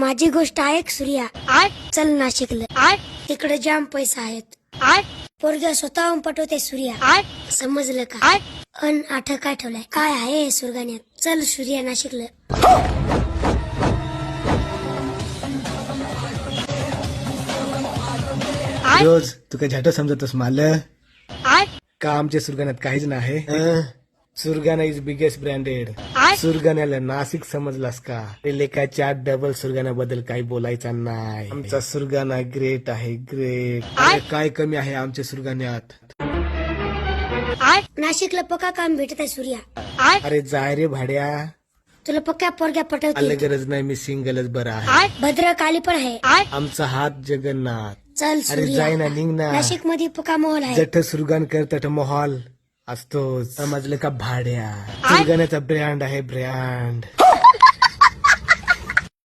माझी गोष्ट ऐक सूर्या. चल नाशिकला. तिकडे जाम पैसा आहेत. पोरगा स्वतःहून पटवते सूर्या. समजलं का? अन आठ काय ठेवलंय काय आहे सुरगाण्यात. चल सूर्या नाशिकला. रोज तू काय झाटो समजतोस मला का? आमच्या सुरगाण्यात काहीच नाही. Surgana is biggest branded. सुरगाण्याला नाशिक समजलास का? लेखाच्या डबल सुरगाण्याबद्दल काही बोलायचं नाही. आमचा सुरगाणा ग्रेट आहे, ग्रेट. काय कमी आहे आमच्या सुरगाण्यात? नाशिकला पक्का काम भेटत आहे सूर्या. अरे जाय रे भाड्या, तुला पक्का पोरग्या आलं पटवते. गरज नाही, मी सिंगलच बरं आहे. भद्रकाली पण आहे. आमचा हात जगन्नाथ. चल अरे जाय ना, सूर्या. निघ ना. नाशिक मध्ये पक्का मोहल आहे. जठ सुरगान करतट मोहॉल असतो. समजलं का भाड्या? सुरगाण्याचा ब्रँड आहे, ब्रँड.